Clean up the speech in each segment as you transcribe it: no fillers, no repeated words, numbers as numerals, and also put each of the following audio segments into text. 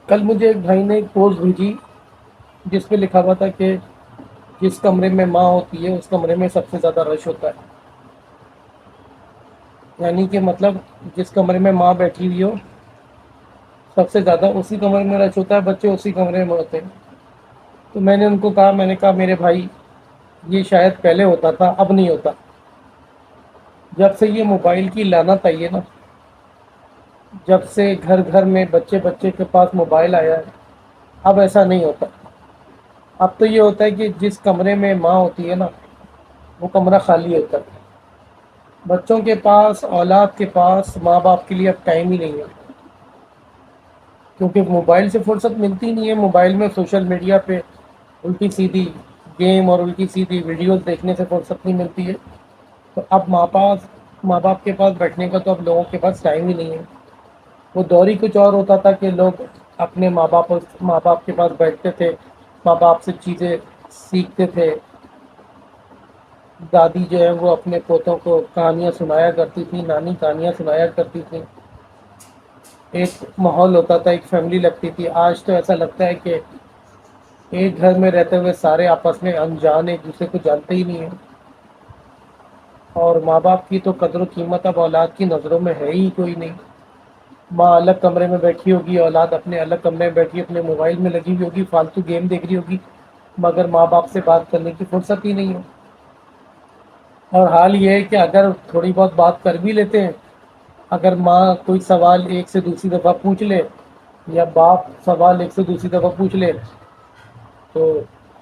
کل مجھے ایک بھائی نے ایک پوسٹ بھیجی جس پہ لکھا ہوا تھا کہ جس کمرے میں ماں ہوتی ہے اس کمرے میں سب سے زیادہ رش ہوتا ہے. یعنی کہ مطلب جس کمرے میں ماں بیٹھی ہوئی ہو سب سے زیادہ اسی کمرے میں رش ہوتا ہے، بچے اسی کمرے میں ہوتے ہیں. تو میں نے ان کو کہا، میں نے کہا میرے بھائی یہ شاید پہلے ہوتا تھا، اب نہیں ہوتا. جب سے یہ موبائل کی لعنت آئی ہے نا، جب سے گھر گھر میں بچے بچے کے پاس موبائل آیا ہے، اب ایسا نہیں ہوتا. اب تو یہ ہوتا ہے کہ جس کمرے میں ماں ہوتی ہے نا وہ کمرہ خالی ہوتا ہے. بچوں کے پاس، اولاد کے پاس ماں باپ کے لیے اب ٹائم ہی نہیں ہے. کیونکہ موبائل سے فرصت ملتی نہیں ہے. موبائل میں سوشل میڈیا پہ الٹی سیدھی گیم اور الٹی سیدھی ویڈیوز دیکھنے سے فرصت نہیں ملتی ہے. تو اب ماں باپ کے پاس بیٹھنے کا تو اب لوگوں کے پاس ٹائم ہی نہیں ہے. وہ دور ہی کچھ اور ہوتا تھا کہ لوگ اپنے ماں باپ کے پاس بیٹھتے تھے، ماں باپ سے چیزیں سیکھتے تھے. دادی جو ہے وہ اپنے پوتوں کو کہانیاں سنایا کرتی تھی، نانی کہانیاں سنایا کرتی تھی. ایک ماحول ہوتا تھا، ایک فیملی لگتی تھی. آج تو ایسا لگتا ہے کہ ایک گھر میں رہتے ہوئے سارے آپس میں انجان، ایک دوسرے کو جانتے ہی نہیں ہیں. اور ماں باپ کی تو قدر و قیمت اب اولاد کی نظروں میں ہے ہی کوئی نہیں. ماں الگ کمرے میں بیٹھی ہوگی، اولاد اپنے الگ کمرے میں بیٹھی اپنے موبائل میں لگی ہوئی ہوگی، فالتو گیم دیکھ رہی ہوگی، مگر ماں باپ سے بات کرنے کی فرصت ہی نہیں ہے. اور حال یہ ہے کہ اگر تھوڑی بہت بات کر بھی لیتے ہیں، اگر ماں کوئی سوال ایک سے دوسری دفعہ پوچھ لے یا باپ سوال ایک سے دوسری دفعہ پوچھ لے تو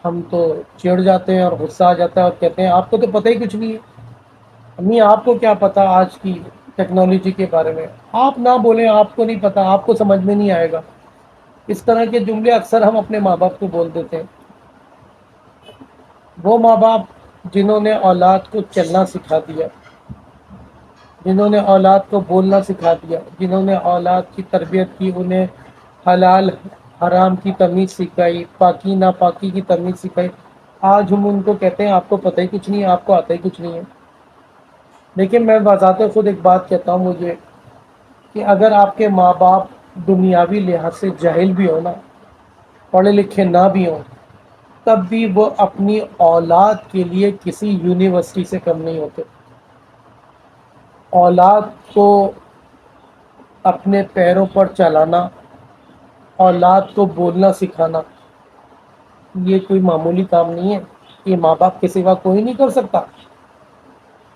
ہم تو چڑ جاتے ہیں اور غصہ آ جاتا ہے اور کہتے ہیں آپ کو تو پتہ ہی کچھ نہیں ہے. امی آپ کو کیا پتا آج کی ٹیکنالوجی کے بارے میں؟ آپ نہ بولیں، آپ کو نہیں پتا، آپ کو سمجھ میں نہیں آئے گا. اس طرح کے جملے اکثر ہم اپنے ماں باپ کو بول دیتے ہیں. وہ ماں باپ جنہوں نے اولاد کو چلنا سکھا دیا، جنہوں نے اولاد کو بولنا سکھا دیا، جنہوں نے اولاد کی تربیت کی، انہیں حلال حرام کی تمیز سکھائی، پاکی ناپاکی کی تمیز سکھائی، آج ہم ان کو کہتے ہیں آپ کو پتہ ہی کچھ نہیں ہے، آپ کو آتا ہی کچھ نہیں ہے. لیکن میں بذات خود ایک بات کہتا ہوں مجھے کہ اگر آپ کے ماں باپ دنیاوی لحاظ سے جاہل بھی ہو نا، پڑھے لکھے نہ بھی ہوں، تب بھی وہ اپنی اولاد کے لیے کسی یونیورسٹی سے کم نہیں ہوتے. اولاد کو اپنے پیروں پر چلانا، اولاد کو بولنا سکھانا، یہ کوئی معمولی کام نہیں ہے. یہ ماں باپ کے سوا کوئی نہیں کر سکتا.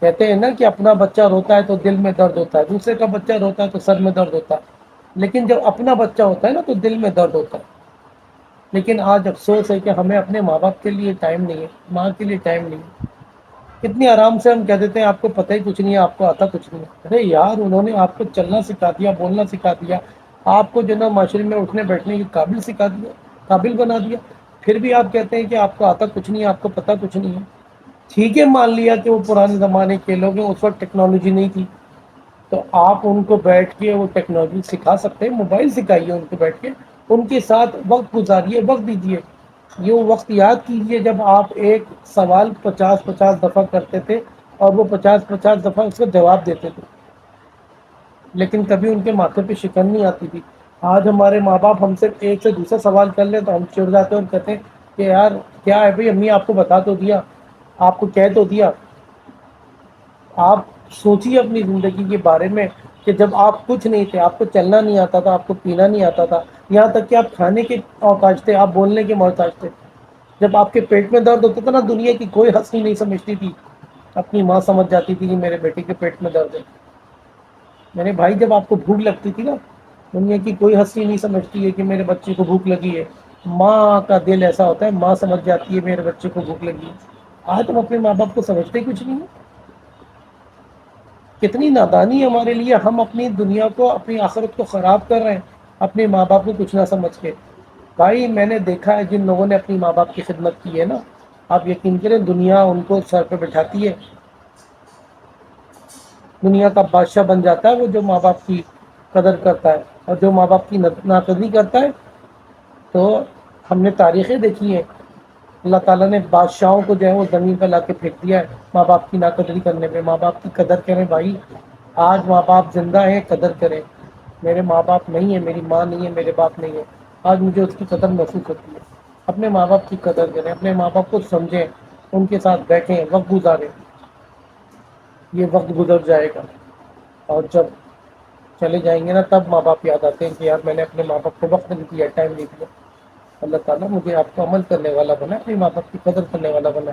کہتے ہیں نا کہ اپنا بچہ روتا ہے تو دل میں درد ہوتا ہے، دوسرے کا بچہ روتا ہے تو سر میں درد ہوتا ہے. لیکن جب اپنا بچہ ہوتا ہے نا تو دل میں درد ہوتا ہے. لیکن آج افسوس ہے کہ ہمیں اپنے ماں باپ کے لیے ٹائم نہیں ہے، ماں کے لیے ٹائم نہیں ہے. کتنی آرام سے ہم کہہ دیتے ہیں آپ کو پتہ ہی کچھ نہیں ہے، آپ کو آتا کچھ نہیں ہے. ارے یار، انہوں نے آپ کو چلنا سکھا دیا، بولنا سکھا دیا، آپ کو جو نا معاشرے میں اٹھنے بیٹھنے کی قابل سکھا دیا، قابل بنا دیا. پھر بھی آپ کہتے ہیں کہ آپ کو آتا کچھ نہیں ہے، آپ کو پتہ کچھ نہیں ہے. ٹھیک ہے، مان لیا کہ وہ پرانے زمانے کے لوگ ہیں، اس وقت ٹیکنالوجی نہیں تھی، تو آپ ان کو بیٹھ کے وہ ٹیکنالوجی سکھا سکتے ہیں. موبائل سکھائیے ان کو بیٹھ کے، ان کے ساتھ وقت گزاریے، وقت دیجیے. یہ وقت یاد کیجیے جب آپ ایک سوال 50 دفعہ کرتے تھے اور وہ 50 دفعہ اس کا جواب دیتے تھے، لیکن کبھی ان کے ماتھے پہ شکن نہیں آتی تھی. آج ہمارے ماں باپ ہم سے ایک سے دوسرا سوال کر لیں تو ہم چڑ جاتے ہیں اور کہتے ہیں کہ یار کیا ہے بھائی، امی آپ کو بتا تو دیا، آپ کو کہہ تو دیا. آپ سوچیے اپنی زندگی کے بارے میں کہ جب آپ کچھ نہیں تھے، آپ کو چلنا نہیں آتا تھا، آپ کو پینا نہیں آتا تھا، یہاں تک کہ آپ کھانے کے محتاج تھے، آپ بولنے کے محتاج تھے. جب آپ کے پیٹ میں درد ہوتا تھا نا، دنیا کی کوئی ہستی نہیں سمجھتی تھی، اپنی ماں سمجھ جاتی تھی کہ میرے بیٹے کے پیٹ میں درد ہے. میرے بھائی، جب آپ کو بھوک لگتی تھی نا، دنیا کی کوئی ہستی نہیں سمجھتی ہے کہ میرے بچے کو بھوک لگی ہے. ماں کا دل ایسا ہوتا ہے، ماں سمجھ جاتی ہے میرے بچے کو بھوک لگی ہے. آج ہم اپنے ماں باپ کو سمجھتے کچھ نہیں ہے. کتنی نادانی ہمارے لیے، ہم اپنی دنیا کو، اپنی آخرت کو خراب کر رہے ہیں اپنے ماں باپ کو کچھ نہ سمجھ کے. بھائی، میں نے دیکھا ہے جن لوگوں نے اپنی ماں باپ کی خدمت کی ہے نا، آپ یقین کریں دنیا ان کو سر پہ بٹھاتی ہے. دنیا کا بادشاہ بن جاتا ہے وہ جو ماں باپ کی قدر کرتا ہے. اور جو ماں باپ کی ناقدری کرتا ہے، تو ہم نے تاریخیں دیکھی ہیں، اللہ تعالیٰ نے بادشاہوں کو جو ہے وہ زمین پہ لا کے پھینک دیا ہے ماں باپ کی ناقدری کرنے پہ. ماں باپ کی قدر کریں بھائی. آج ماں باپ زندہ ہیں، قدر کریں. میرے ماں باپ نہیں ہے، میری ماں نہیں ہے، میرے باپ نہیں ہے، آج مجھے اس کی قدر محسوس ہوتی ہے۔ اپنے ماں باپ کی قدر کریں، اپنے ماں باپ کو سمجھیں، ان کے ساتھ بیٹھیں، وقت گزاریں۔ یہ وقت گزر جائے گا، اور جب چلے جائیں گے نا تب ماں باپ یاد آتے ہیں کہ یار میں نے اپنے ماں باپ کو وقت نہیں دیا، ٹائم نہیں دیا۔ اللہ تعالیٰ مجھے آپ کو عمل کرنے والا بنا، اپنے ماں باپ کی قدر کرنے والا بنا۔